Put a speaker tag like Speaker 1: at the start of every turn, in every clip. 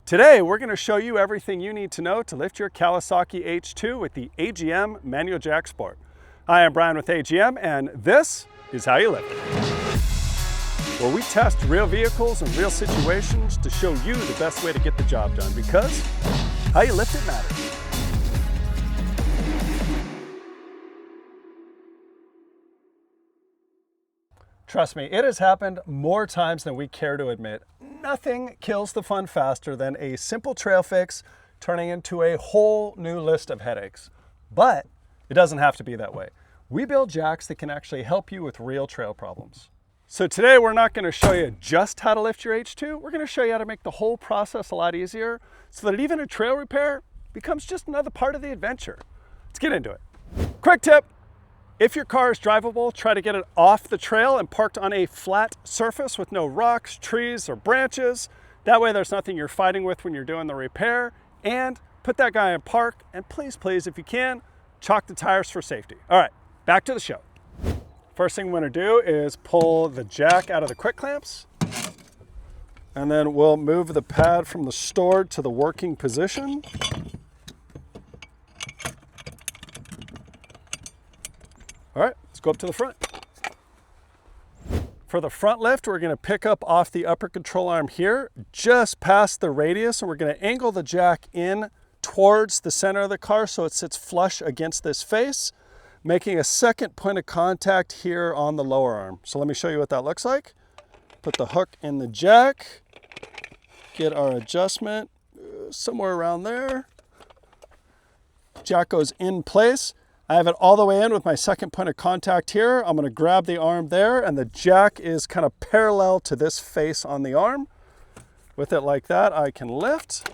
Speaker 1: Today, we're going to show you everything you need to know to lift your Kawasaki H2 with the AGM Manual Jack Sport. Hi, I'm Brian with AGM, and this is how you lift it, where we test real vehicles and real situations to show you the best way to get the job done, because how you lift it matters. Trust me, it has happened more times than we care to admit. Nothing kills the fun faster than a simple trail fix turning into a whole new list of headaches. But it doesn't have to be that way. We build jacks that can actually help you with real trail problems. So today we're not going to show you just how to lift your H2. We're going to show you how to make the whole process a lot easier so that even a trail repair becomes just another part of the adventure. Let's get into it. Quick tip. If your car is drivable, try to get it off the trail and parked on a flat surface with no rocks, trees, or branches. That way there's nothing you're fighting with when you're doing the repair. And put that guy in park, and please, if you can, chock the tires for safety. All right, back to the show. First thing we're gonna do is pull the jack out of the quick clamps, and then we'll move the pad from the stored to the working position. All right, let's go up to the front. For the front lift, we're gonna pick up off the upper control arm here, just past the radius, and we're gonna angle the jack in towards the center of the car so it sits flush against this face, making a second point of contact here on the lower arm. So let me show you what that looks like. Put the hook in the jack, get our adjustment somewhere around there. Jack goes in place. I have it all the way in with my second point of contact here. I'm gonna grab the arm there, and the jack is kind of parallel to this face on the arm. With it like that, I can lift.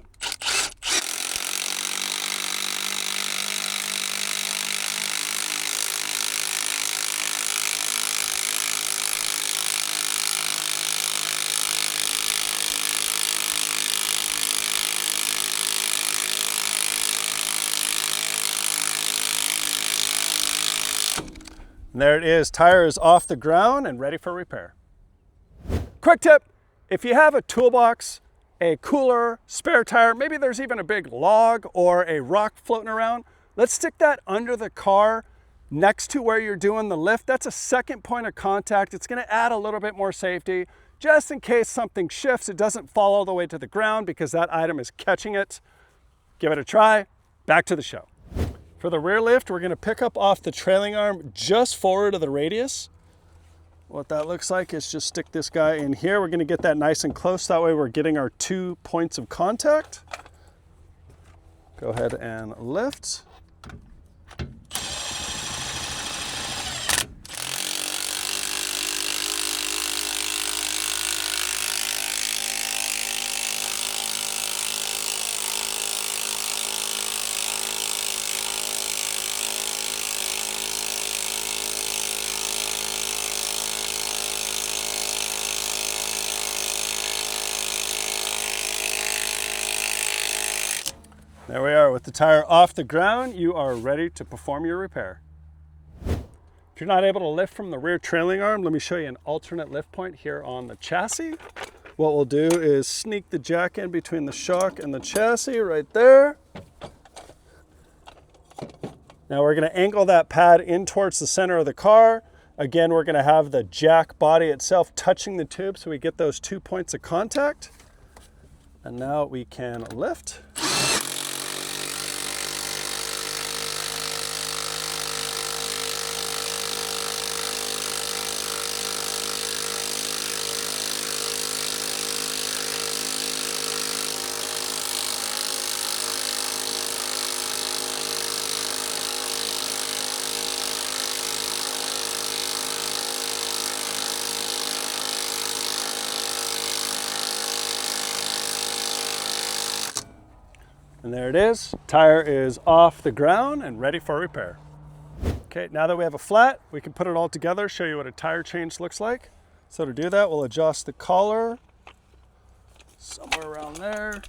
Speaker 1: And there it is, tire is off the ground and ready for repair. Quick tip, if you have a toolbox, a cooler, spare tire, maybe there's even a big log or a rock floating around, let's stick that under the car next to where you're doing the lift. That's a second point of contact. It's gonna add a little bit more safety, just in case something shifts, it doesn't fall all the way to the ground because that item is catching it. Give it a try, back to the show. For the rear lift, we're gonna pick up off the trailing arm just forward of the radius. What that looks like is just stick this guy in here. We're gonna get that nice and close. That way we're getting our 2 points of contact. Go ahead and lift. There we are, with the tire off the ground, you are ready to perform your repair. If you're not able to lift from the rear trailing arm, let me show you an alternate lift point here on the chassis. What we'll do is sneak the jack in between the shock and the chassis right there. Now we're gonna angle that pad in towards the center of the car. Again, we're gonna have the jack body itself touching the tube so we get those 2 points of contact. And now we can lift. And there it is, tire is off the ground and ready for repair. Okay, now that we have a flat, we can put it all together, show you what a tire change looks like. So to do that, we'll adjust the collar somewhere around there.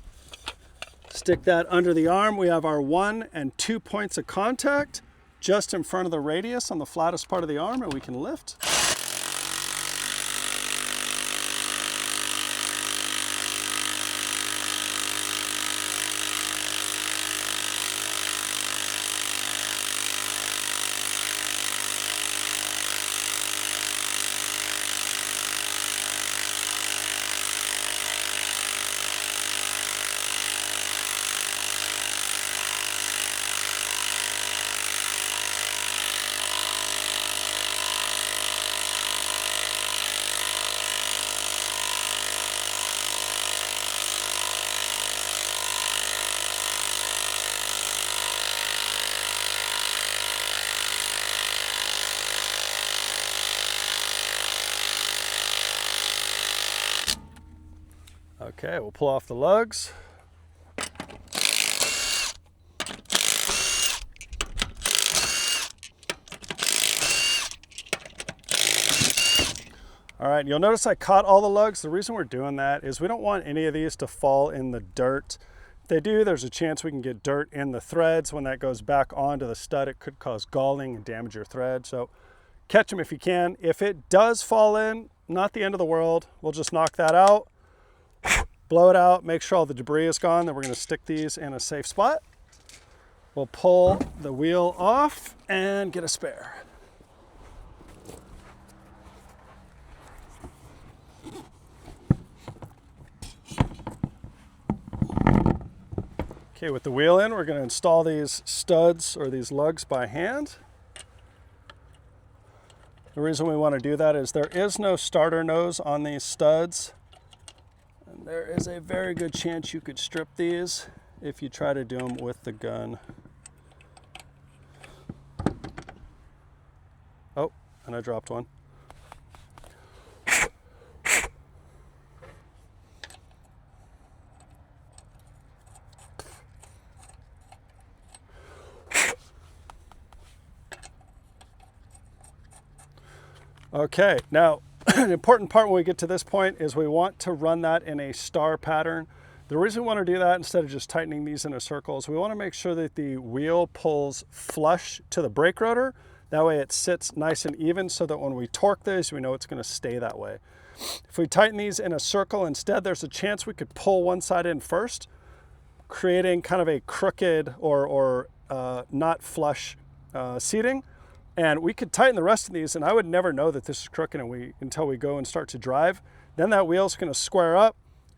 Speaker 1: Stick that under the arm. We have our 1 and 2 points of contact just in front of the radius on the flattest part of the arm, and we can lift. Okay, we'll pull off the lugs. All right, you'll notice I caught all the lugs. The reason we're doing that is we don't want any of these to fall in the dirt. If they do, there's a chance we can get dirt in the threads. When that goes back onto the stud, it could cause galling and damage your thread. So catch them if you can. If it does fall in, not the end of the world. We'll just knock that out, blow it out, make sure all the debris is gone. Then we're gonna stick these in a safe spot. We'll pull the wheel off and get a spare. Okay, with the wheel in, we're going to install these studs or these lugs by hand. The reason we want to do that is there is no starter nose on these studs. And there is a very good chance you could strip these if you try to do them with the gun. Oh, and I dropped one. Okay, now an important part when we get to this point is we want to run that in a star pattern. The reason we want to do that instead of just tightening these in a circle is we want to make sure that the wheel pulls flush to the brake rotor. That way it sits nice and even so that when we torque these, we know it's going to stay that way. If we tighten these in a circle instead, there's a chance we could pull one side in first, creating kind of a crooked or not flush seating. And we could tighten the rest of these, and I would never know that this is crooked until we go and start to drive. Then that wheel's going to square up,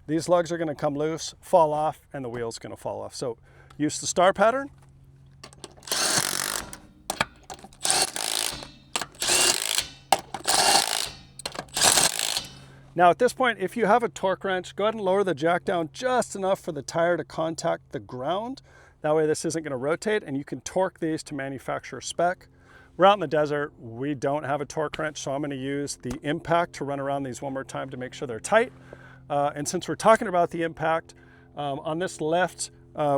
Speaker 1: these lugs are going to come loose, fall off, and the wheel's going to fall off. So use the star pattern. Now at this point, if you have a torque wrench, go ahead and lower the jack down just enough for the tire to contact the ground. That way this isn't going to rotate, and you can torque these to manufacturer spec. We're out in the desert, we don't have a torque wrench, so I'm going to use the impact to run around these one more time to make sure they're tight. And since we're talking about the impact, on this lift,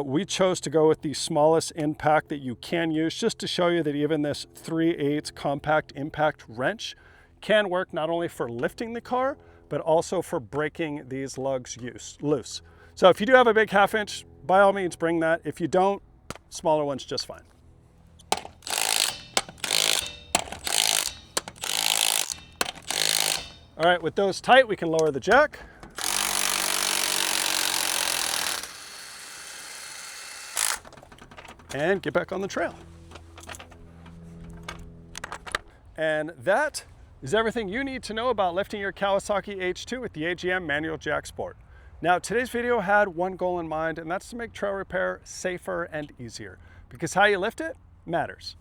Speaker 1: we chose to go with the smallest impact that you can use, just to show you that even this 3/8 compact impact wrench can work not only for lifting the car, but also for breaking these lugs loose. So if you do have a big 1/2 inch, by all means bring that. If you don't, smaller one's just fine. All right, with those tight, we can lower the jack. And get back on the trail. And that is everything you need to know about lifting your Kawasaki H2 with the AGM Manual Jack Sport. Now, today's video had one goal in mind, and that's to make trail repair safer and easier, because how you lift it matters.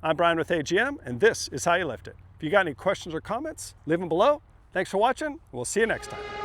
Speaker 1: I'm Bryan with AGM, and this is how you lift it. If you got any questions or comments, leave them below. Thanks for watching. We'll see you next time.